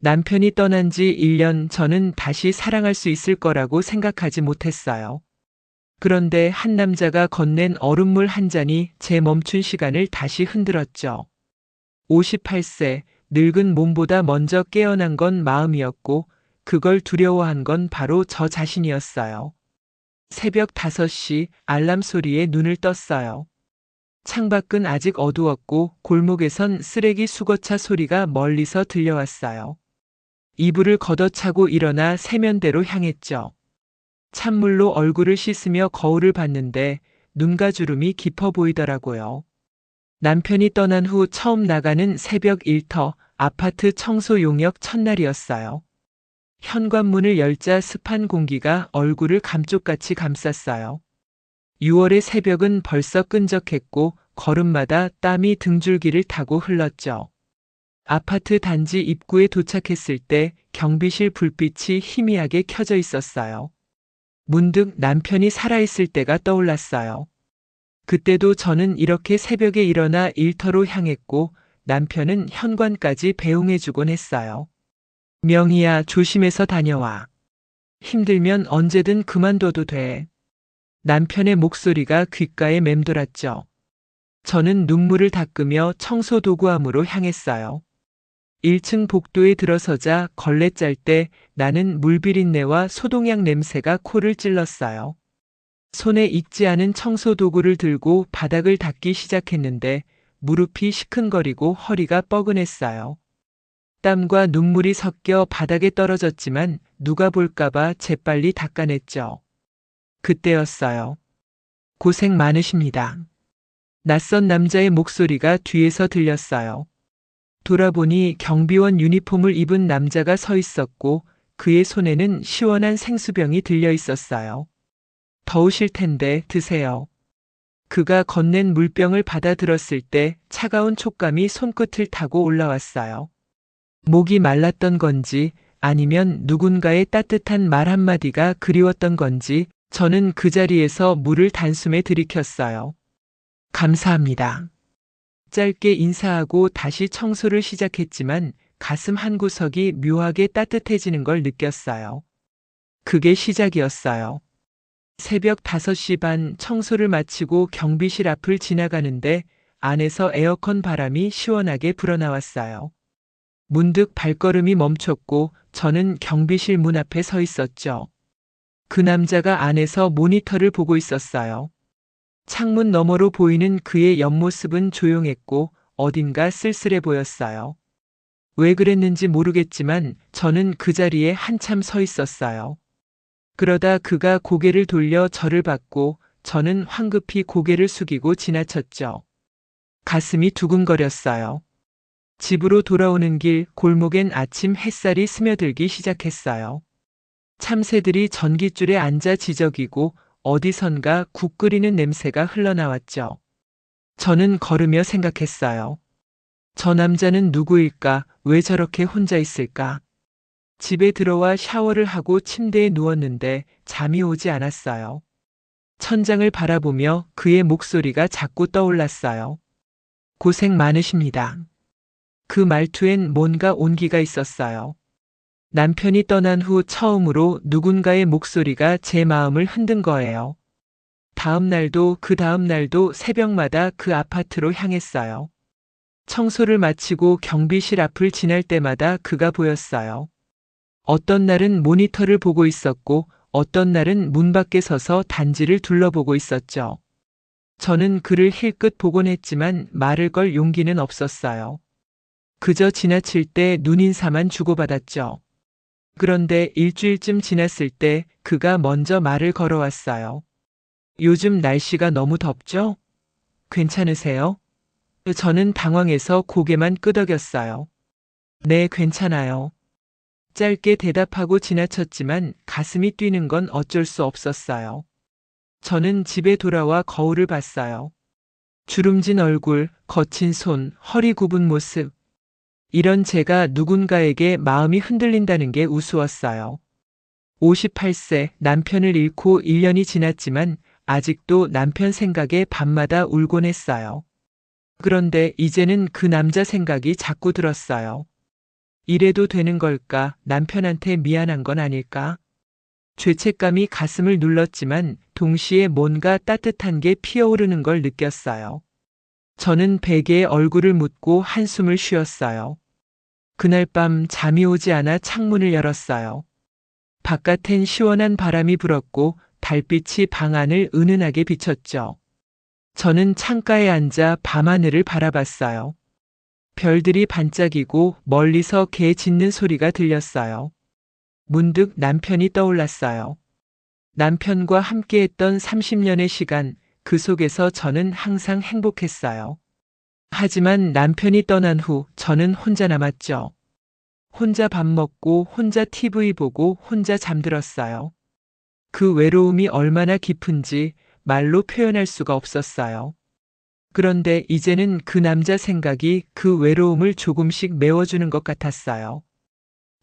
남편이 떠난 지 1년 저는 다시 사랑할 수 있을 거라고 생각하지 못했어요. 그런데 한 남자가 건넨 얼음물 한 잔이 제 멈춘 시간을 다시 흔들었죠. 58세, 늙은 몸보다 먼저 깨어난 건 마음이었고, 그걸 두려워한 건 바로 저 자신이었어요. 새벽 5시 알람 소리에 눈을 떴어요. 창밖은 아직 어두웠고 골목에선 쓰레기 수거차 소리가 멀리서 들려왔어요. 이불을 걷어차고 일어나 세면대로 향했죠. 찬물로 얼굴을 씻으며 거울을 봤는데 눈가 주름이 깊어 보이더라고요. 남편이 떠난 후 처음 나가는 새벽 일터, 아파트 청소 용역 첫날이었어요. 현관문을 열자 습한 공기가 얼굴을 감쪽같이 감쌌어요. 6월의 새벽은 벌써 끈적했고 걸음마다 땀이 등줄기를 타고 흘렀죠. 아파트 단지 입구에 도착했을 때 경비실 불빛이 희미하게 켜져 있었어요. 문득 남편이 살아있을 때가 떠올랐어요. 그때도 저는 이렇게 새벽에 일어나 일터로 향했고 남편은 현관까지 배웅해주곤 했어요. 명희야, 조심해서 다녀와. 힘들면 언제든 그만둬도 돼. 남편의 목소리가 귓가에 맴돌았죠. 저는 눈물을 닦으며 청소 도구함으로 향했어요. 1층 복도에 들어서자 걸레 짤 때 나는 물비린내와 소독약 냄새가 코를 찔렀어요. 손에 익지 않은 청소 도구를 들고 바닥을 닦기 시작했는데 무릎이 시큰거리고 허리가 뻐근했어요. 땀과 눈물이 섞여 바닥에 떨어졌지만 누가 볼까봐 재빨리 닦아냈죠. 그때였어요. 고생 많으십니다. 낯선 남자의 목소리가 뒤에서 들렸어요. 돌아보니 경비원 유니폼을 입은 남자가 서 있었고 그의 손에는 시원한 생수병이 들려 있었어요. 더우실 텐데 드세요. 그가 건넨 물병을 받아 들었을 때 차가운 촉감이 손끝을 타고 올라왔어요. 목이 말랐던 건지 아니면 누군가의 따뜻한 말 한마디가 그리웠던 건지 저는 그 자리에서 물을 단숨에 들이켰어요. 감사합니다. 짧게 인사하고 다시 청소를 시작했지만 가슴 한구석이 묘하게 따뜻해지는 걸 느꼈어요. 그게 시작이었어요. 새벽 5시 반 청소를 마치고 경비실 앞을 지나가는데 안에서 에어컨 바람이 시원하게 불어나왔어요. 문득 발걸음이 멈췄고 저는 경비실 문 앞에 서 있었죠. 그 남자가 안에서 모니터를 보고 있었어요. 창문 너머로 보이는 그의 옆모습은 조용했고 어딘가 쓸쓸해 보였어요. 왜 그랬는지 모르겠지만 저는 그 자리에 한참 서 있었어요. 그러다 그가 고개를 돌려 저를 봤고 저는 황급히 고개를 숙이고 지나쳤죠. 가슴이 두근거렸어요. 집으로 돌아오는 길 골목엔 아침 햇살이 스며들기 시작했어요. 참새들이 전깃줄에 앉아 지저귀고 어디선가 국 끓이는 냄새가 흘러나왔죠. 저는 걸으며 생각했어요. 저 남자는 누구일까? 왜 저렇게 혼자 있을까? 집에 들어와 샤워를 하고 침대에 누웠는데 잠이 오지 않았어요. 천장을 바라보며 그의 목소리가 자꾸 떠올랐어요. 고생 많으십니다. 그 말투엔 뭔가 온기가 있었어요. 남편이 떠난 후 처음으로 누군가의 목소리가 제 마음을 흔든 거예요. 다음 날도 그 다음 날도 새벽마다 그 아파트로 향했어요. 청소를 마치고 경비실 앞을 지날 때마다 그가 보였어요. 어떤 날은 모니터를 보고 있었고 어떤 날은 문 밖에 서서 단지를 둘러보고 있었죠. 저는 그를 힐끗 보곤 했지만 말을 걸 용기는 없었어요. 그저 지나칠 때 눈인사만 주고받았죠. 그런데 일주일쯤 지났을 때 그가 먼저 말을 걸어왔어요. 요즘 날씨가 너무 덥죠? 괜찮으세요? 저는 당황해서 고개만 끄덕였어요. 네, 괜찮아요. 짧게 대답하고 지나쳤지만 가슴이 뛰는 건 어쩔 수 없었어요. 저는 집에 돌아와 거울을 봤어요. 주름진 얼굴, 거친 손, 허리 굽은 모습. 이런 제가 누군가에게 마음이 흔들린다는 게 우스웠어요. 58세 남편을 잃고 1년이 지났지만 아직도 남편 생각에 밤마다 울곤 했어요. 그런데 이제는 그 남자 생각이 자꾸 들었어요. 이래도 되는 걸까? 남편한테 미안한 건 아닐까? 죄책감이 가슴을 눌렀지만 동시에 뭔가 따뜻한 게 피어오르는 걸 느꼈어요. 저는 베개에 얼굴을 묻고 한숨을 쉬었어요. 그날 밤 잠이 오지 않아 창문을 열었어요. 바깥엔 시원한 바람이 불었고 달빛이 방 안을 은은하게 비췄죠. 저는 창가에 앉아 밤하늘을 바라봤어요. 별들이 반짝이고 멀리서 개 짖는 소리가 들렸어요. 문득 남편이 떠올랐어요. 남편과 함께했던 30년의 시간, 그 속에서 저는 항상 행복했어요. 하지만 남편이 떠난 후 저는 혼자 남았죠. 혼자 밥 먹고 혼자 TV 보고 혼자 잠들었어요. 그 외로움이 얼마나 깊은지 말로 표현할 수가 없었어요. 그런데 이제는 그 남자 생각이 그 외로움을 조금씩 메워주는 것 같았어요.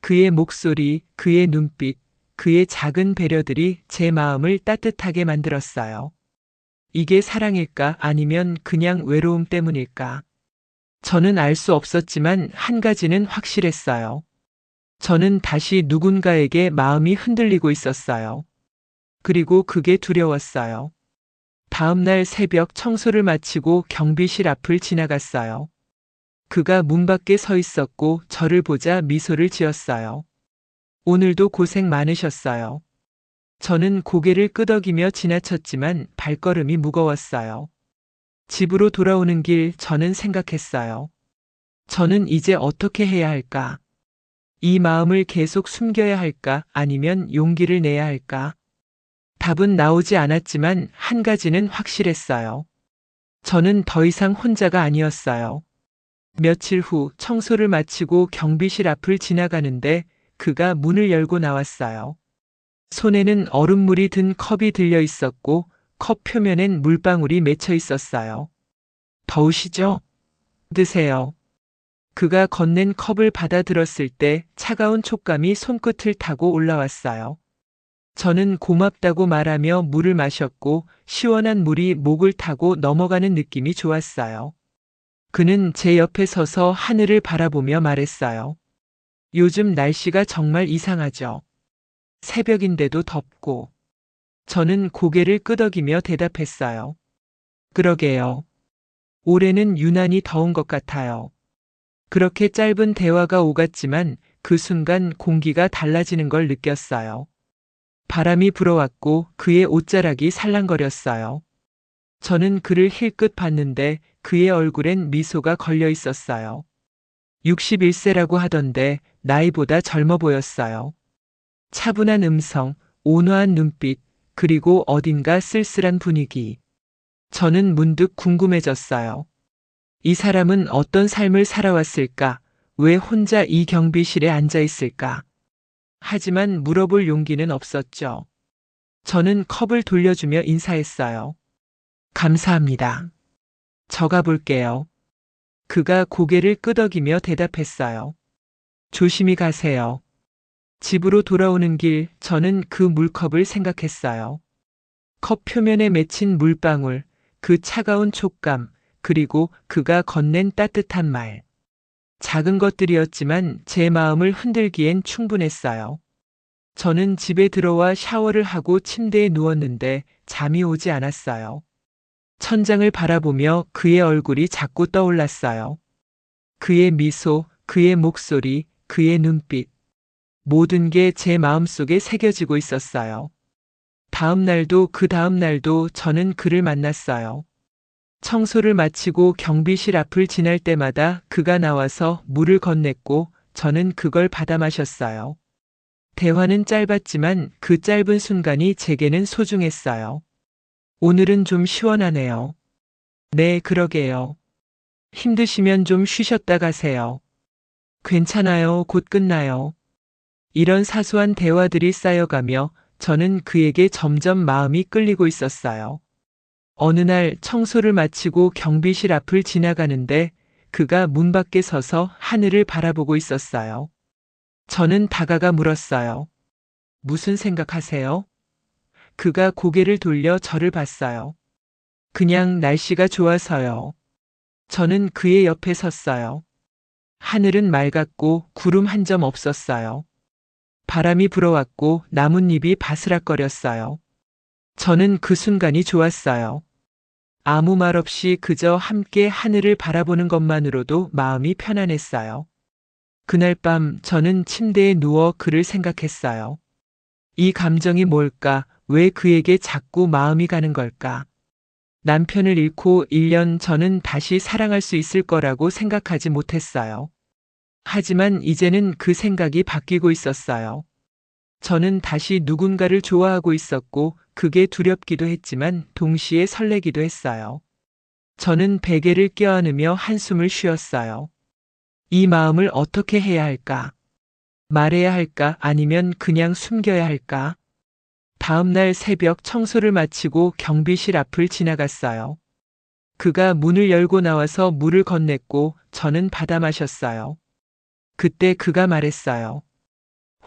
그의 목소리, 그의 눈빛, 그의 작은 배려들이 제 마음을 따뜻하게 만들었어요. 이게 사랑일까 아니면 그냥 외로움 때문일까? 저는 알 수 없었지만 한 가지는 확실했어요. 저는 다시 누군가에게 마음이 흔들리고 있었어요. 그리고 그게 두려웠어요. 다음 날 새벽 청소를 마치고 경비실 앞을 지나갔어요. 그가 문 밖에 서 있었고 저를 보자 미소를 지었어요. 오늘도 고생 많으셨어요. 저는 고개를 끄덕이며 지나쳤지만 발걸음이 무거웠어요. 집으로 돌아오는 길 저는 생각했어요. 저는 이제 어떻게 해야 할까? 이 마음을 계속 숨겨야 할까? 아니면 용기를 내야 할까? 답은 나오지 않았지만 한 가지는 확실했어요. 저는 더 이상 혼자가 아니었어요. 며칠 후 청소를 마치고 경비실 앞을 지나가는데 그가 문을 열고 나왔어요. 손에는 얼음물이 든 컵이 들려 있었고 컵 표면엔 물방울이 맺혀 있었어요. 더우시죠? 드세요. 그가 건넨 컵을 받아 들었을 때 차가운 촉감이 손끝을 타고 올라왔어요. 저는 고맙다고 말하며 물을 마셨고 시원한 물이 목을 타고 넘어가는 느낌이 좋았어요. 그는 제 옆에 서서 하늘을 바라보며 말했어요. 요즘 날씨가 정말 이상하죠. 새벽인데도 덥고. 저는 고개를 끄덕이며 대답했어요. 그러게요. 올해는 유난히 더운 것 같아요. 그렇게 짧은 대화가 오갔지만 그 순간 공기가 달라지는 걸 느꼈어요. 바람이 불어왔고 그의 옷자락이 살랑거렸어요. 저는 그를 힐끗 봤는데 그의 얼굴엔 미소가 걸려 있었어요. 61세라고 하던데 나이보다 젊어 보였어요. 차분한 음성, 온화한 눈빛, 그리고 어딘가 쓸쓸한 분위기. 저는 문득 궁금해졌어요. 이 사람은 어떤 삶을 살아왔을까? 왜 혼자 이 경비실에 앉아 있을까? 하지만 물어볼 용기는 없었죠. 저는 컵을 돌려주며 인사했어요. 감사합니다. 저 가볼게요. 그가 고개를 끄덕이며 대답했어요. 조심히 가세요. 집으로 돌아오는 길 저는 그 물컵을 생각했어요. 컵 표면에 맺힌 물방울, 그 차가운 촉감, 그리고 그가 건넨 따뜻한 말. 작은 것들이었지만 제 마음을 흔들기엔 충분했어요. 저는 집에 들어와 샤워를 하고 침대에 누웠는데 잠이 오지 않았어요. 천장을 바라보며 그의 얼굴이 자꾸 떠올랐어요. 그의 미소, 그의 목소리, 그의 눈빛. 모든 게 제 마음속에 새겨지고 있었어요. 다음 날도 그 다음 날도 저는 그를 만났어요. 청소를 마치고 경비실 앞을 지날 때마다 그가 나와서 물을 건넸고 저는 그걸 받아 마셨어요. 대화는 짧았지만 그 짧은 순간이 제게는 소중했어요. 오늘은 좀 시원하네요. 네, 그러게요. 힘드시면 좀 쉬셨다 가세요. 괜찮아요. 곧 끝나요. 이런 사소한 대화들이 쌓여가며 저는 그에게 점점 마음이 끌리고 있었어요. 어느 날 청소를 마치고 경비실 앞을 지나가는데 그가 문 밖에 서서 하늘을 바라보고 있었어요. 저는 다가가 물었어요. 무슨 생각하세요? 그가 고개를 돌려 저를 봤어요. 그냥 날씨가 좋아서요. 저는 그의 옆에 섰어요. 하늘은 맑았고 구름 한 점 없었어요. 바람이 불어왔고 나뭇잎이 바스락거렸어요. 저는 그 순간이 좋았어요. 아무 말 없이 그저 함께 하늘을 바라보는 것만으로도 마음이 편안했어요. 그날 밤 저는 침대에 누워 그를 생각했어요. 이 감정이 뭘까? 왜 그에게 자꾸 마음이 가는 걸까? 남편을 잃고 1년 저는 다시 사랑할 수 있을 거라고 생각하지 못했어요. 하지만 이제는 그 생각이 바뀌고 있었어요. 저는 다시 누군가를 좋아하고 있었고 그게 두렵기도 했지만 동시에 설레기도 했어요. 저는 베개를 껴안으며 한숨을 쉬었어요. 이 마음을 어떻게 해야 할까? 말해야 할까? 아니면 그냥 숨겨야 할까? 다음 날 새벽 청소를 마치고 경비실 앞을 지나갔어요. 그가 문을 열고 나와서 물을 건넸고 저는 받아 마셨어요. 그때 그가 말했어요.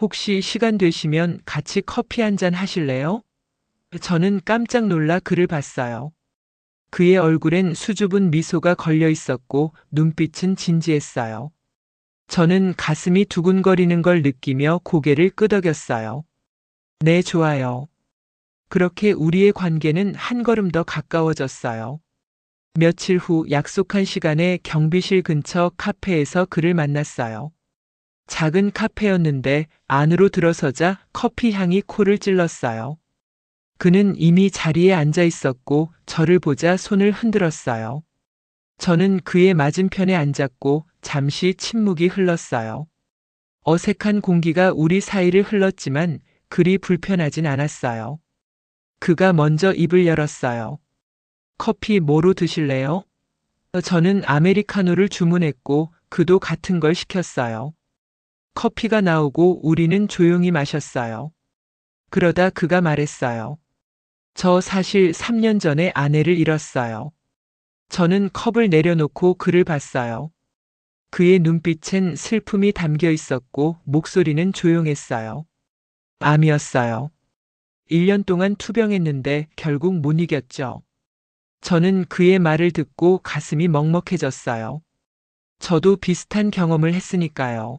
혹시 시간 되시면 같이 커피 한 잔 하실래요? 저는 깜짝 놀라 그를 봤어요. 그의 얼굴엔 수줍은 미소가 걸려 있었고 눈빛은 진지했어요. 저는 가슴이 두근거리는 걸 느끼며 고개를 끄덕였어요. 네, 좋아요. 그렇게 우리의 관계는 한 걸음 더 가까워졌어요. 며칠 후 약속한 시간에 경비실 근처 카페에서 그를 만났어요. 작은 카페였는데 안으로 들어서자 커피 향이 코를 찔렀어요. 그는 이미 자리에 앉아 있었고 저를 보자 손을 흔들었어요. 저는 그의 맞은편에 앉았고 잠시 침묵이 흘렀어요. 어색한 공기가 우리 사이를 흘렀지만 그리 불편하진 않았어요. 그가 먼저 입을 열었어요. 커피 뭐로 드실래요? 저는 아메리카노를 주문했고 그도 같은 걸 시켰어요. 커피가 나오고 우리는 조용히 마셨어요. 그러다 그가 말했어요. 저 사실 3년 전에 아내를 잃었어요. 저는 컵을 내려놓고 그를 봤어요. 그의 눈빛엔 슬픔이 담겨 있었고 목소리는 조용했어요. 암이었어요. 1년 동안 투병했는데 결국 못 이겼죠. 저는 그의 말을 듣고 가슴이 먹먹해졌어요. 저도 비슷한 경험을 했으니까요.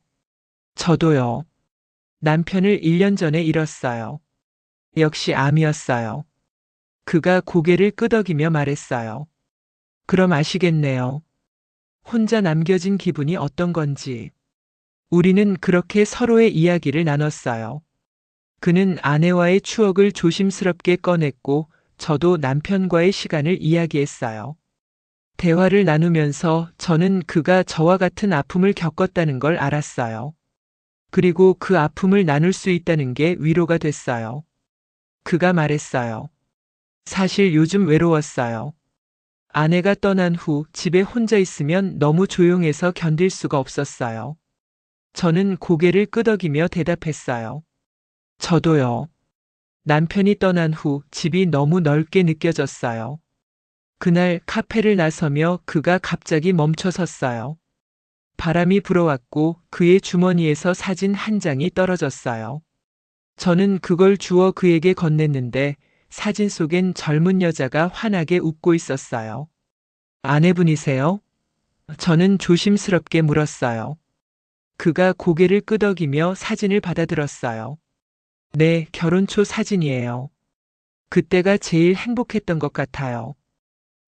저도요. 남편을 1년 전에 잃었어요. 역시 암이었어요. 그가 고개를 끄덕이며 말했어요. 그럼 아시겠네요. 혼자 남겨진 기분이 어떤 건지. 우리는 그렇게 서로의 이야기를 나눴어요. 그는 아내와의 추억을 조심스럽게 꺼냈고 저도 남편과의 시간을 이야기했어요. 대화를 나누면서 저는 그가 저와 같은 아픔을 겪었다는 걸 알았어요. 그리고 그 아픔을 나눌 수 있다는 게 위로가 됐어요. 그가 말했어요. 사실 요즘 외로웠어요. 아내가 떠난 후 집에 혼자 있으면 너무 조용해서 견딜 수가 없었어요. 저는 고개를 끄덕이며 대답했어요. 저도요. 남편이 떠난 후 집이 너무 넓게 느껴졌어요. 그날 카페를 나서며 그가 갑자기 멈춰 섰어요. 바람이 불어왔고 그의 주머니에서 사진 한 장이 떨어졌어요. 저는 그걸 주워 그에게 건넸는데 사진 속엔 젊은 여자가 환하게 웃고 있었어요. 아내분이세요? 저는 조심스럽게 물었어요. 그가 고개를 끄덕이며 사진을 받아들었어요. 네, 결혼 초 사진이에요. 그때가 제일 행복했던 것 같아요.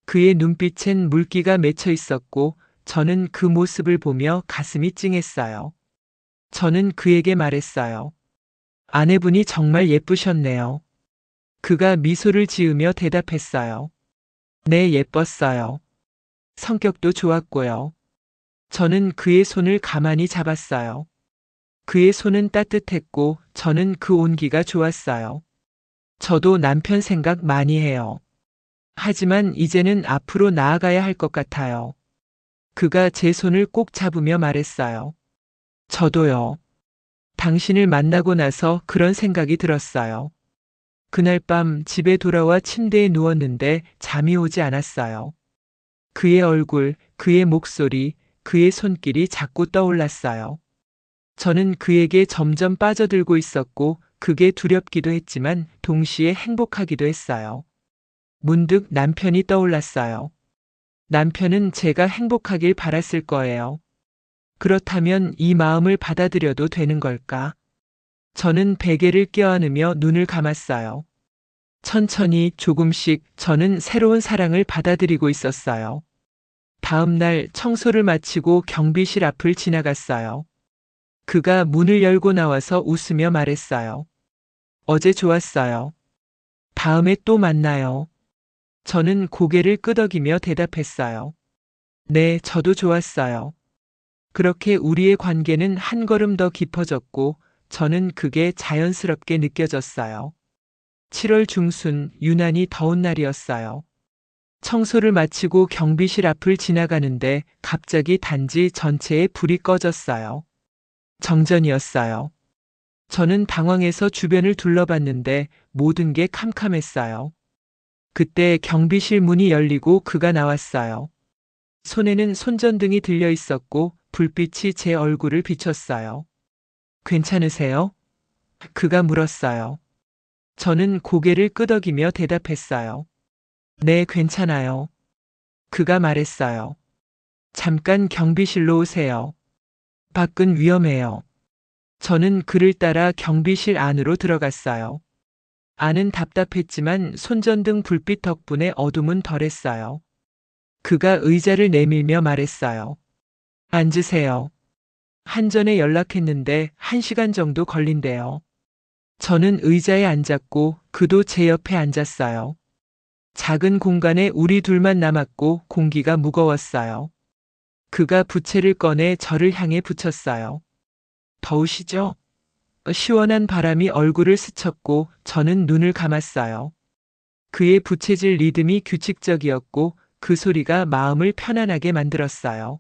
그의 눈빛엔 물기가 맺혀 있었고 저는 그 모습을 보며 가슴이 찡했어요. 저는 그에게 말했어요. 아내분이 정말 예쁘셨네요. 그가 미소를 지으며 대답했어요. 네, 예뻤어요. 성격도 좋았고요. 저는 그의 손을 가만히 잡았어요. 그의 손은 따뜻했고 저는 그 온기가 좋았어요. 저도 남편 생각 많이 해요. 하지만 이제는 앞으로 나아가야 할 것 같아요. 그가 제 손을 꼭 잡으며 말했어요. 저도요. 당신을 만나고 나서 그런 생각이 들었어요. 그날 밤 집에 돌아와 침대에 누웠는데 잠이 오지 않았어요. 그의 얼굴, 그의 목소리, 그의 손길이 자꾸 떠올랐어요. 저는 그에게 점점 빠져들고 있었고 그게 두렵기도 했지만 동시에 행복하기도 했어요. 문득 남편이 떠올랐어요. 남편은 제가 행복하길 바랐을 거예요. 그렇다면 이 마음을 받아들여도 되는 걸까? 저는 베개를 껴안으며 눈을 감았어요. 천천히 조금씩 저는 새로운 사랑을 받아들이고 있었어요. 다음 날 청소를 마치고 경비실 앞을 지나갔어요. 그가 문을 열고 나와서 웃으며 말했어요. 어제 좋았어요. 다음에 또 만나요. 저는 고개를 끄덕이며 대답했어요. 네, 저도 좋았어요. 그렇게 우리의 관계는 한 걸음 더 깊어졌고 저는 그게 자연스럽게 느껴졌어요. 7월 중순 유난히 더운 날이었어요. 청소를 마치고 경비실 앞을 지나가는데 갑자기 단지 전체에 불이 꺼졌어요. 정전이었어요. 저는 당황해서 주변을 둘러봤는데 모든 게 캄캄했어요. 그때 경비실 문이 열리고 그가 나왔어요. 손에는 손전등이 들려 있었고 불빛이 제 얼굴을 비췄어요. 괜찮으세요? 그가 물었어요. 저는 고개를 끄덕이며 대답했어요. 네, 괜찮아요. 그가 말했어요. 잠깐 경비실로 오세요. 밖은 위험해요. 저는 그를 따라 경비실 안으로 들어갔어요. 안은 답답했지만 손전등 불빛 덕분에 어둠은 덜했어요. 그가 의자를 내밀며 말했어요. 앉으세요. 한전에 연락했는데 1시간 정도 걸린대요. 저는 의자에 앉았고 그도 제 옆에 앉았어요. 작은 공간에 우리 둘만 남았고 공기가 무거웠어요. 그가 부채를 꺼내 저를 향해 붙였어요. 더우시죠? 시원한 바람이 얼굴을 스쳤고 저는 눈을 감았어요. 그의 부채질 리듬이 규칙적이었고 그 소리가 마음을 편안하게 만들었어요.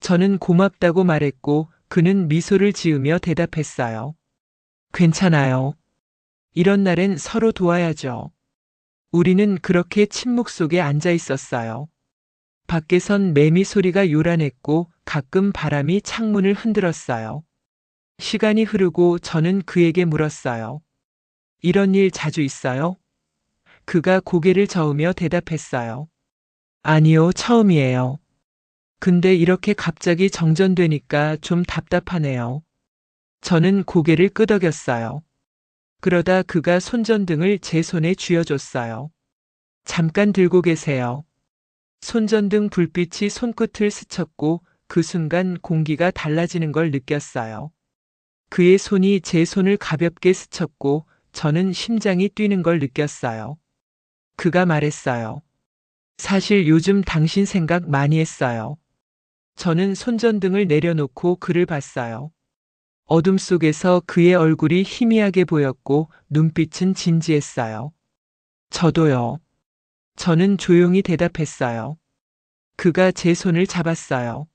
저는 고맙다고 말했고 그는 미소를 지으며 대답했어요. 괜찮아요. 이런 날엔 서로 도와야죠. 우리는 그렇게 침묵 속에 앉아 있었어요. 밖에선 매미 소리가 요란했고 가끔 바람이 창문을 흔들었어요. 시간이 흐르고 저는 그에게 물었어요. 이런 일 자주 있어요? 그가 고개를 저으며 대답했어요. 아니요, 처음이에요. 근데 이렇게 갑자기 정전되니까 좀 답답하네요. 저는 고개를 끄덕였어요. 그러다 그가 손전등을 제 손에 쥐어줬어요. 잠깐 들고 계세요. 손전등 불빛이 손끝을 스쳤고 그 순간 공기가 달라지는 걸 느꼈어요. 그의 손이 제 손을 가볍게 스쳤고 저는 심장이 뛰는 걸 느꼈어요. 그가 말했어요. 사실 요즘 당신 생각 많이 했어요. 저는 손전등을 내려놓고 그를 봤어요. 어둠 속에서 그의 얼굴이 희미하게 보였고 눈빛은 진지했어요. 저도요. 저는 조용히 대답했어요. 그가 제 손을 잡았어요.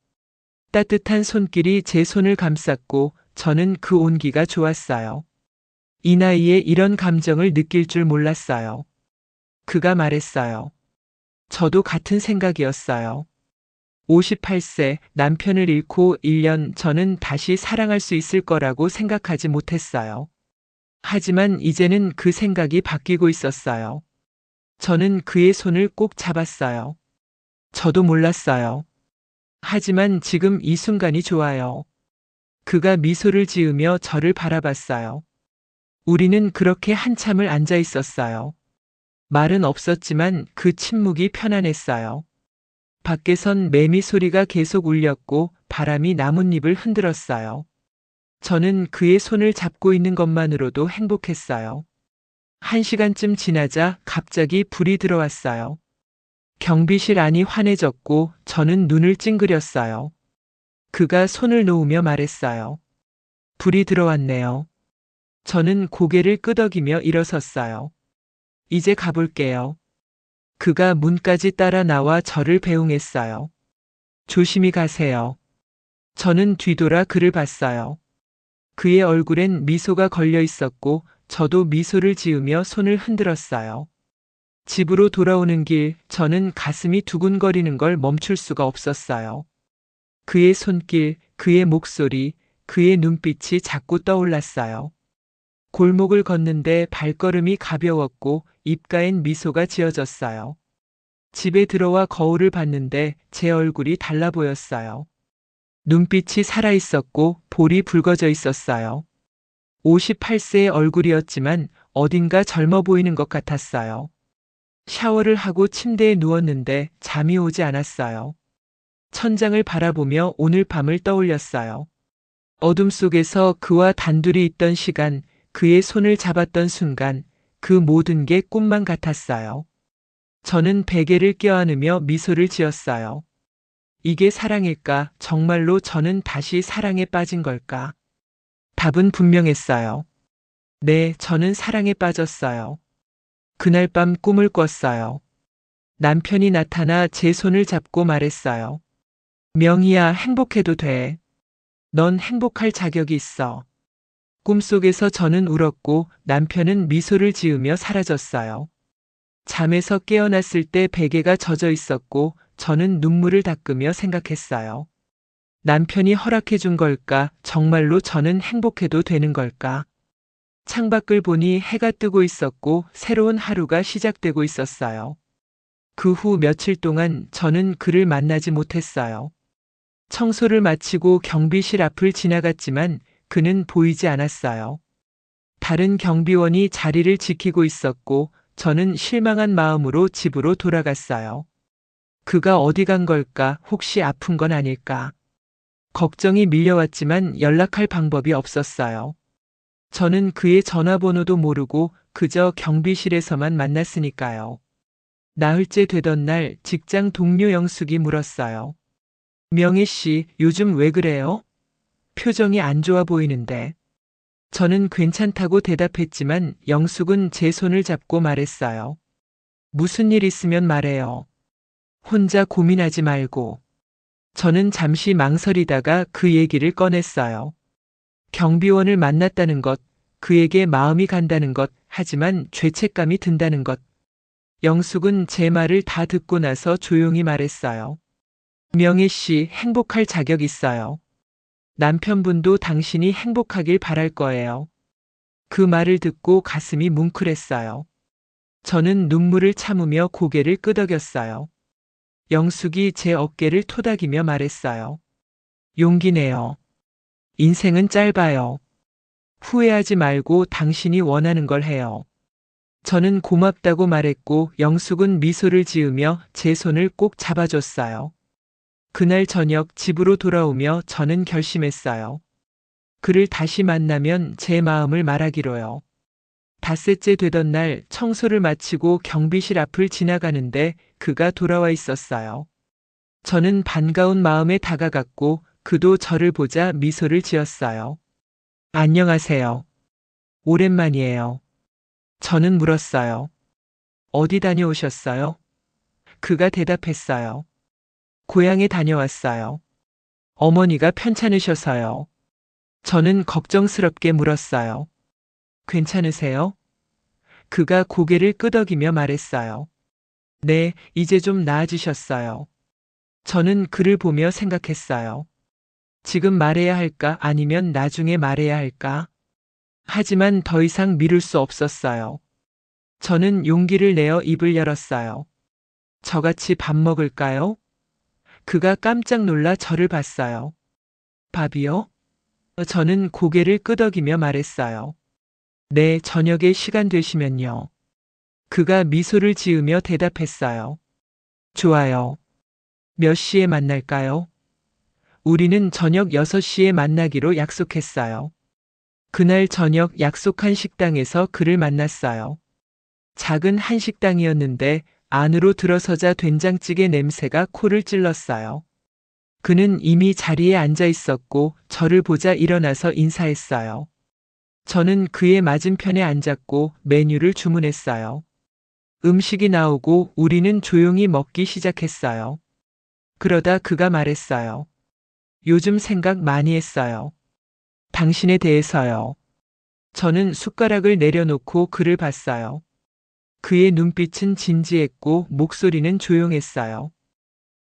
따뜻한 손길이 제 손을 감쌌고 저는 그 온기가 좋았어요. 이 나이에 이런 감정을 느낄 줄 몰랐어요. 그가 말했어요. 저도 같은 생각이었어요. 58세 남편을 잃고 1년 저는 다시 사랑할 수 있을 거라고 생각하지 못했어요. 하지만 이제는 그 생각이 바뀌고 있었어요. 저는 그의 손을 꼭 잡았어요. 저도 몰랐어요. 하지만 지금 이 순간이 좋아요. 그가 미소를 지으며 저를 바라봤어요. 우리는 그렇게 한참을 앉아 있었어요. 말은 없었지만 그 침묵이 편안했어요. 밖에선 매미 소리가 계속 울렸고 바람이 나뭇잎을 흔들었어요. 저는 그의 손을 잡고 있는 것만으로도 행복했어요. 1시간쯤 지나자 갑자기 불이 들어왔어요. 경비실 안이 환해졌고 저는 눈을 찡그렸어요. 그가 손을 놓으며 말했어요. 불이 들어왔네요. 저는 고개를 끄덕이며 일어섰어요. 이제 가볼게요. 그가 문까지 따라 나와 저를 배웅했어요. 조심히 가세요. 저는 뒤돌아 그를 봤어요. 그의 얼굴엔 미소가 걸려 있었고 저도 미소를 지으며 손을 흔들었어요. 집으로 돌아오는 길 저는 가슴이 두근거리는 걸 멈출 수가 없었어요. 그의 손길, 그의 목소리, 그의 눈빛이 자꾸 떠올랐어요. 골목을 걷는데 발걸음이 가벼웠고 입가엔 미소가 지어졌어요. 집에 들어와 거울을 봤는데 제 얼굴이 달라 보였어요. 눈빛이 살아있었고 볼이 붉어져 있었어요. 58세의 얼굴이었지만 어딘가 젊어 보이는 것 같았어요. 샤워를 하고 침대에 누웠는데 잠이 오지 않았어요. 천장을 바라보며 오늘 밤을 떠올렸어요. 어둠 속에서 그와 단둘이 있던 시간, 그의 손을 잡았던 순간, 그 모든 게 꿈만 같았어요. 저는 베개를 껴안으며 미소를 지었어요. 이게 사랑일까? 정말로 저는 다시 사랑에 빠진 걸까? 답은 분명했어요. 네, 저는 사랑에 빠졌어요. 그날 밤 꿈을 꿨어요. 남편이 나타나 제 손을 잡고 말했어요. 명희야, 행복해도 돼. 넌 행복할 자격이 있어. 꿈속에서 저는 울었고 남편은 미소를 지으며 사라졌어요. 잠에서 깨어났을 때 베개가 젖어 있었고 저는 눈물을 닦으며 생각했어요. 남편이 허락해 준 걸까? 정말로 저는 행복해도 되는 걸까? 창밖을 보니 해가 뜨고 있었고 새로운 하루가 시작되고 있었어요. 그 후 며칠 동안 저는 그를 만나지 못했어요. 청소를 마치고 경비실 앞을 지나갔지만 그는 보이지 않았어요. 다른 경비원이 자리를 지키고 있었고 저는 실망한 마음으로 집으로 돌아갔어요. 그가 어디 간 걸까? 혹시 아픈 건 아닐까? 걱정이 밀려왔지만 연락할 방법이 없었어요. 저는 그의 전화번호도 모르고 그저 경비실에서만 만났으니까요. 나흘째 되던 날 직장 동료 영숙이 물었어요. 명희 씨, 요즘 왜 그래요? 표정이 안 좋아 보이는데. 저는 괜찮다고 대답했지만 영숙은 제 손을 잡고 말했어요. 무슨 일 있으면 말해요. 혼자 고민하지 말고. 저는 잠시 망설이다가 그 얘기를 꺼냈어요. 경비원을 만났다는 것, 그에게 마음이 간다는 것, 하지만 죄책감이 든다는 것. 영숙은 제 말을 다 듣고 나서 조용히 말했어요. 명희 씨, 행복할 자격 있어요. 남편분도 당신이 행복하길 바랄 거예요. 그 말을 듣고 가슴이 뭉클했어요. 저는 눈물을 참으며 고개를 끄덕였어요. 영숙이 제 어깨를 토닥이며 말했어요. 용기 내요. 인생은 짧아요. 후회하지 말고 당신이 원하는 걸 해요. 저는 고맙다고 말했고 영숙은 미소를 지으며 제 손을 꼭 잡아줬어요. 그날 저녁 집으로 돌아오며 저는 결심했어요. 그를 다시 만나면 제 마음을 말하기로요. 닷새째 되던 날 청소를 마치고 경비실 앞을 지나가는데 그가 돌아와 있었어요. 저는 반가운 마음에 다가갔고 그도 저를 보자 미소를 지었어요. 안녕하세요. 오랜만이에요. 저는 물었어요. 어디 다녀오셨어요? 그가 대답했어요. 고향에 다녀왔어요. 어머니가 편찮으셔서요. 저는 걱정스럽게 물었어요. 괜찮으세요? 그가 고개를 끄덕이며 말했어요. 네, 이제 좀 나아지셨어요. 저는 그를 보며 생각했어요. 지금 말해야 할까 아니면 나중에 말해야 할까? 하지만 더 이상 미룰 수 없었어요. 저는 용기를 내어 입을 열었어요. 저같이 밥 먹을까요? 그가 깜짝 놀라 저를 봤어요. 밥이요? 저는 고개를 끄덕이며 말했어요. 네, 저녁에 시간 되시면요. 그가 미소를 지으며 대답했어요. 좋아요. 몇 시에 만날까요? 우리는 저녁 6시에 만나기로 약속했어요. 그날 저녁 약속한 식당에서 그를 만났어요. 작은 한식당이었는데 안으로 들어서자 된장찌개 냄새가 코를 찔렀어요. 그는 이미 자리에 앉아 있었고 저를 보자 일어나서 인사했어요. 저는 그의 맞은편에 앉았고 메뉴를 주문했어요. 음식이 나오고 우리는 조용히 먹기 시작했어요. 그러다 그가 말했어요. 요즘 생각 많이 했어요. 당신에 대해서요. 저는 숟가락을 내려놓고 그를 봤어요. 그의 눈빛은 진지했고 목소리는 조용했어요.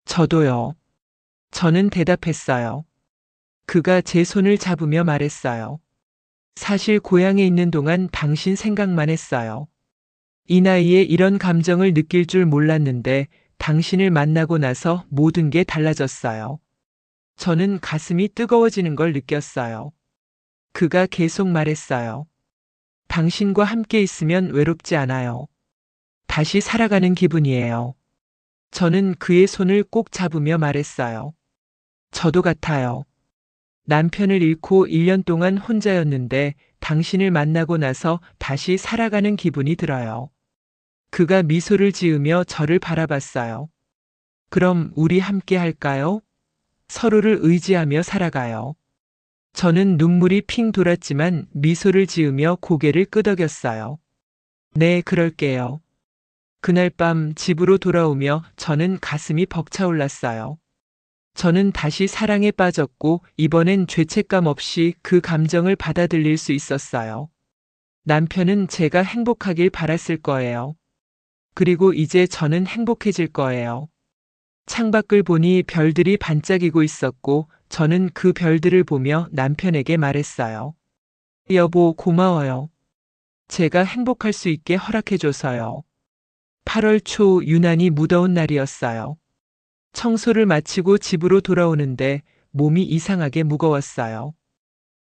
저도요. 저는 대답했어요. 그가 제 손을 잡으며 말했어요. 사실 고향에 있는 동안 당신 생각만 했어요. 이 나이에 이런 감정을 느낄 줄 몰랐는데 당신을 만나고 나서 모든 게 달라졌어요. 저는 가슴이 뜨거워지는 걸 느꼈어요. 그가 계속 말했어요. 당신과 함께 있으면 외롭지 않아요. 다시 살아가는 기분이에요. 저는 그의 손을 꼭 잡으며 말했어요. 저도 같아요. 남편을 잃고 1년 동안 혼자였는데 당신을 만나고 나서 다시 살아가는 기분이 들어요. 그가 미소를 지으며 저를 바라봤어요. 그럼 우리 함께 할까요? 서로를 의지하며 살아가요. 저는 눈물이 핑 돌았지만 미소를 지으며 고개를 끄덕였어요. 네, 그럴게요. 그날 밤 집으로 돌아오며 저는 가슴이 벅차올랐어요. 저는 다시 사랑에 빠졌고 이번엔 죄책감 없이 그 감정을 받아들일 수 있었어요. 남편은 제가 행복하길 바랐을 거예요. 그리고 이제 저는 행복해질 거예요. 창밖을 보니 별들이 반짝이고 있었고 저는 그 별들을 보며 남편에게 말했어요. 여보, 고마워요. 제가 행복할 수 있게 허락해줘서요. 8월 초 유난히 무더운 날이었어요. 청소를 마치고 집으로 돌아오는데 몸이 이상하게 무거웠어요.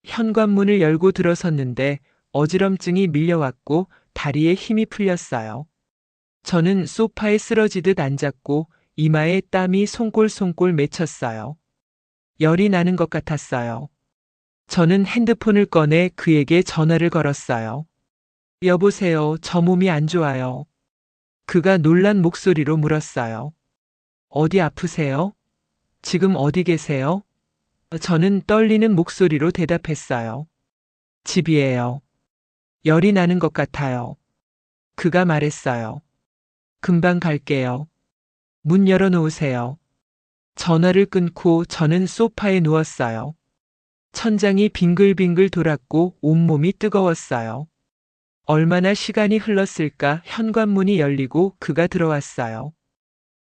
현관문을 열고 들어섰는데 어지럼증이 밀려왔고 다리에 힘이 풀렸어요. 저는 소파에 쓰러지듯 앉았고 이마에 땀이 송골송골 맺혔어요. 열이 나는 것 같았어요. 저는 핸드폰을 꺼내 그에게 전화를 걸었어요. 여보세요, 저 몸이 안 좋아요. 그가 놀란 목소리로 물었어요. 어디 아프세요? 지금 어디 계세요? 저는 떨리는 목소리로 대답했어요. 집이에요. 열이 나는 것 같아요. 그가 말했어요. 금방 갈게요. 문 열어놓으세요. 전화를 끊고 저는 소파에 누웠어요. 천장이 빙글빙글 돌았고 온몸이 뜨거웠어요. 얼마나 시간이 흘렀을까 현관문이 열리고 그가 들어왔어요.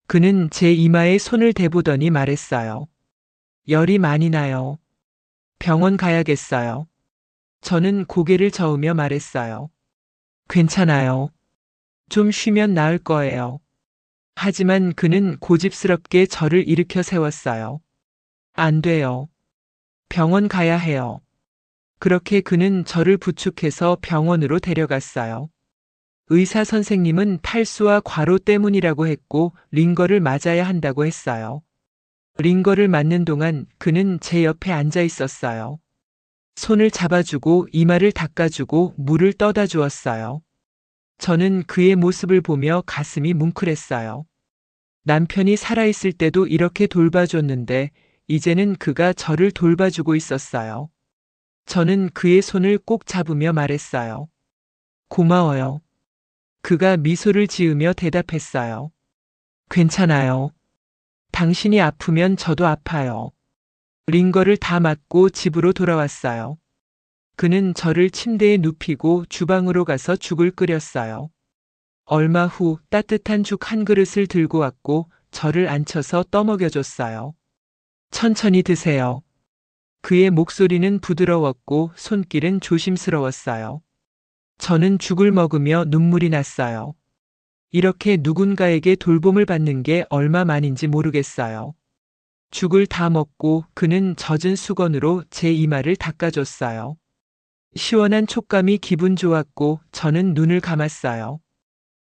그는 제 이마에 손을 대보더니 말했어요. 열이 많이 나요. 병원 가야겠어요. 저는 고개를 저으며 말했어요. 괜찮아요. 좀 쉬면 나을 거예요. 하지만 그는 고집스럽게 저를 일으켜 세웠어요. 안 돼요. 병원 가야 해요. 그렇게 그는 저를 부축해서 병원으로 데려갔어요. 의사 선생님은 탈수와 과로 때문이라고 했고 링거를 맞아야 한다고 했어요. 링거를 맞는 동안 그는 제 옆에 앉아 있었어요. 손을 잡아주고 이마를 닦아주고 물을 떠다 주었어요. 저는 그의 모습을 보며 가슴이 뭉클했어요. 남편이 살아있을 때도 이렇게 돌봐줬는데 이제는 그가 저를 돌봐주고 있었어요. 저는 그의 손을 꼭 잡으며 말했어요. 고마워요. 그가 미소를 지으며 대답했어요. 괜찮아요. 당신이 아프면 저도 아파요. 링거를 다 맞고 집으로 돌아왔어요. 그는 저를 침대에 눕히고 주방으로 가서 죽을 끓였어요. 얼마 후 따뜻한 죽 한 그릇을 들고 왔고 저를 앉혀서 떠먹여줬어요. 천천히 드세요. 그의 목소리는 부드러웠고 손길은 조심스러웠어요. 저는 죽을 먹으며 눈물이 났어요. 이렇게 누군가에게 돌봄을 받는 게 얼마만인지 모르겠어요. 죽을 다 먹고 그는 젖은 수건으로 제 이마를 닦아줬어요. 시원한 촉감이 기분 좋았고 저는 눈을 감았어요.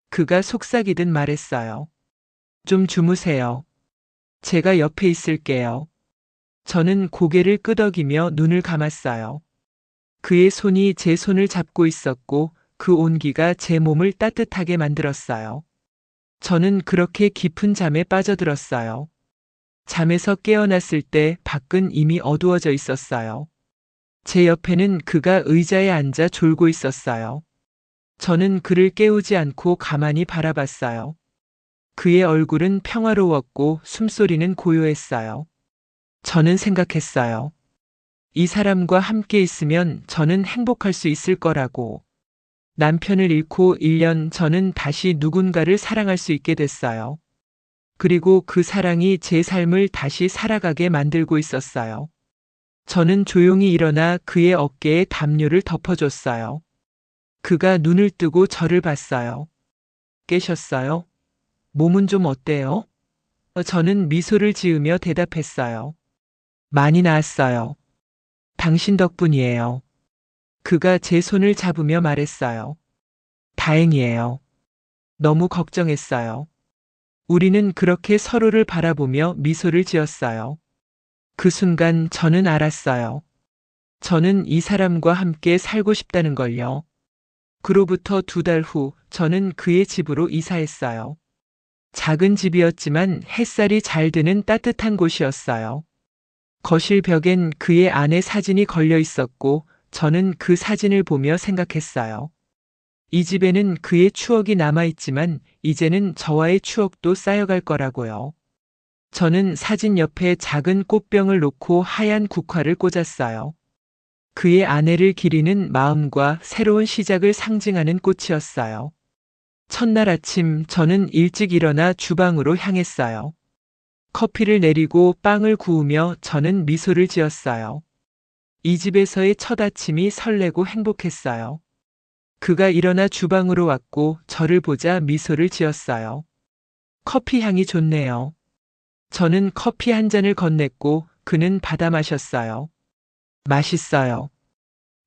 그가 속삭이듯 말했어요. 좀 주무세요. 제가 옆에 있을게요. 저는 고개를 끄덕이며 눈을 감았어요. 그의 손이 제 손을 잡고 있었고 그 온기가 제 몸을 따뜻하게 만들었어요. 저는 그렇게 깊은 잠에 빠져들었어요. 잠에서 깨어났을 때 밖은 이미 어두워져 있었어요. 제 옆에는 그가 의자에 앉아 졸고 있었어요. 저는 그를 깨우지 않고 가만히 바라봤어요. 그의 얼굴은 평화로웠고 숨소리는 고요했어요. 저는 생각했어요. 이 사람과 함께 있으면 저는 행복할 수 있을 거라고. 남편을 잃고 1년 저는 다시 누군가를 사랑할 수 있게 됐어요. 그리고 그 사랑이 제 삶을 다시 살아가게 만들고 있었어요. 저는 조용히 일어나 그의 어깨에 담요를 덮어줬어요. 그가 눈을 뜨고 저를 봤어요. 깨셨어요? 몸은 좀 어때요? 저는 미소를 지으며 대답했어요. 많이 나았어요. 당신 덕분이에요. 그가 제 손을 잡으며 말했어요. 다행이에요. 너무 걱정했어요. 우리는 그렇게 서로를 바라보며 미소를 지었어요. 그 순간 저는 알았어요. 저는 이 사람과 함께 살고 싶다는 걸요. 그로부터 2달 후 저는 그의 집으로 이사했어요. 작은 집이었지만 햇살이 잘 드는 따뜻한 곳이었어요. 거실 벽엔 그의 아내 사진이 걸려 있었고 저는 그 사진을 보며 생각했어요. 이 집에는 그의 추억이 남아있지만 이제는 저와의 추억도 쌓여갈 거라고요. 저는 사진 옆에 작은 꽃병을 놓고 하얀 국화를 꽂았어요. 그의 아내를 기리는 마음과 새로운 시작을 상징하는 꽃이었어요. 첫날 아침 저는 일찍 일어나 주방으로 향했어요. 커피를 내리고 빵을 구우며 저는 미소를 지었어요. 이 집에서의 첫 아침이 설레고 행복했어요. 그가 일어나 주방으로 왔고 저를 보자 미소를 지었어요. 커피 향이 좋네요. 저는 커피 한 잔을 건넸고 그는 받아 마셨어요. 맛있어요.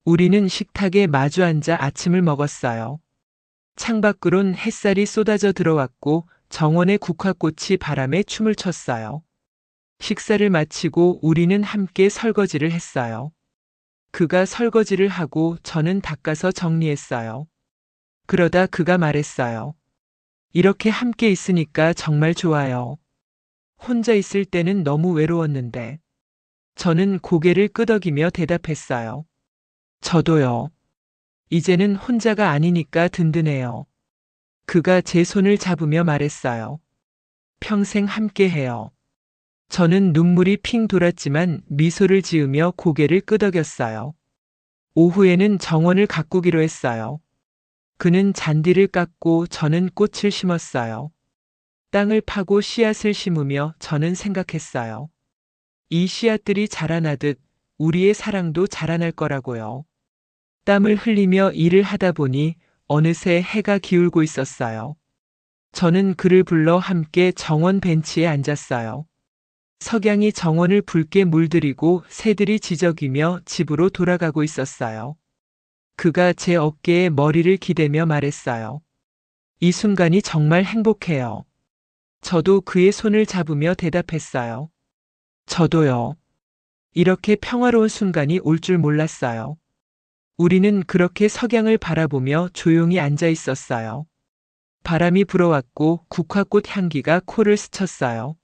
우리는 식탁에 마주 앉아 아침을 먹었어요. 창밖으론 햇살이 쏟아져 들어왔고 정원의 국화꽃이 바람에 춤을 췄어요. 식사를 마치고 우리는 함께 설거지를 했어요. 그가 설거지를 하고 저는 닦아서 정리했어요. 그러다 그가 말했어요. 이렇게 함께 있으니까 정말 좋아요. 혼자 있을 때는 너무 외로웠는데. 저는 고개를 끄덕이며 대답했어요. 저도요. 이제는 혼자가 아니니까 든든해요. 그가 제 손을 잡으며 말했어요. 평생 함께 해요. 저는 눈물이 핑 돌았지만 미소를 지으며 고개를 끄덕였어요. 오후에는 정원을 가꾸기로 했어요. 그는 잔디를 깎고 저는 꽃을 심었어요. 땅을 파고 씨앗을 심으며 저는 생각했어요. 이 씨앗들이 자라나듯 우리의 사랑도 자라날 거라고요. 땀을 흘리며 일을 하다 보니 어느새 해가 기울고 있었어요. 저는 그를 불러 함께 정원 벤치에 앉았어요. 석양이 정원을 붉게 물들이고 새들이 지저귀며 집으로 돌아가고 있었어요. 그가 제 어깨에 머리를 기대며 말했어요. 이 순간이 정말 행복해요. 저도 그의 손을 잡으며 대답했어요. 저도요. 이렇게 평화로운 순간이 올 줄 몰랐어요. 우리는 그렇게 석양을 바라보며 조용히 앉아 있었어요. 바람이 불어왔고 국화꽃 향기가 코를 스쳤어요.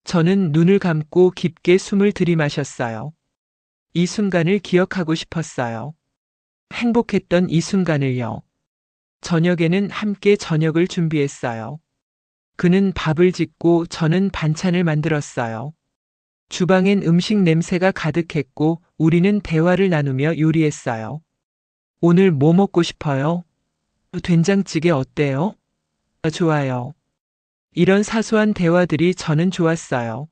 저는 눈을 감고 깊게 숨을 들이마셨어요. 이 순간을 기억하고 싶었어요. 행복했던 이 순간을요. 저녁에는 함께 저녁을 준비했어요. 그는 밥을 짓고 저는 반찬을 만들었어요. 주방엔 음식 냄새가 가득했고 우리는 대화를 나누며 요리했어요. 오늘 뭐 먹고 싶어요? 된장찌개 어때요? 좋아요. 이런 사소한 대화들이 저는 좋았어요.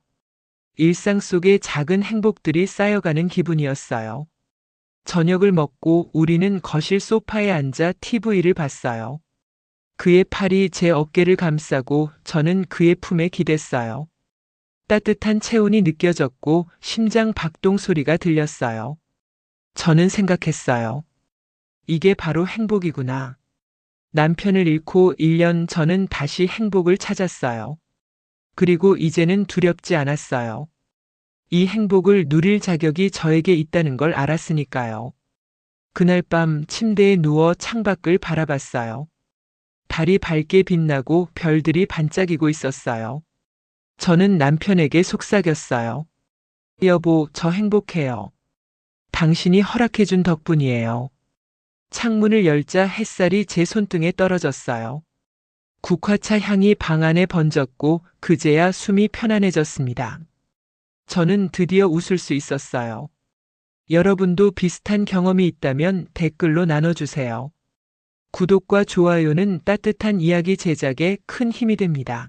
일상 속의 작은 행복들이 쌓여가는 기분이었어요. 저녁을 먹고 우리는 거실 소파에 앉아 TV를 봤어요. 그의 팔이 제 어깨를 감싸고 저는 그의 품에 기댔어요. 따뜻한 체온이 느껴졌고 심장 박동 소리가 들렸어요. 저는 생각했어요. 이게 바로 행복이구나. 남편을 잃고 1년 전은 다시 행복을 찾았어요. 그리고 이제는 두렵지 않았어요. 이 행복을 누릴 자격이 저에게 있다는 걸 알았으니까요. 그날 밤 침대에 누워 창밖을 바라봤어요. 달이 밝게 빛나고 별들이 반짝이고 있었어요. 저는 남편에게 속삭였어요. 여보, 저 행복해요. 당신이 허락해준 덕분이에요. 창문을 열자 햇살이 제 손등에 떨어졌어요. 국화차 향이 방 안에 번졌고 그제야 숨이 편안해졌습니다. 저는 드디어 웃을 수 있었어요. 여러분도 비슷한 경험이 있다면 댓글로 나눠주세요. 구독과 좋아요는 따뜻한 이야기 제작에 큰 힘이 됩니다.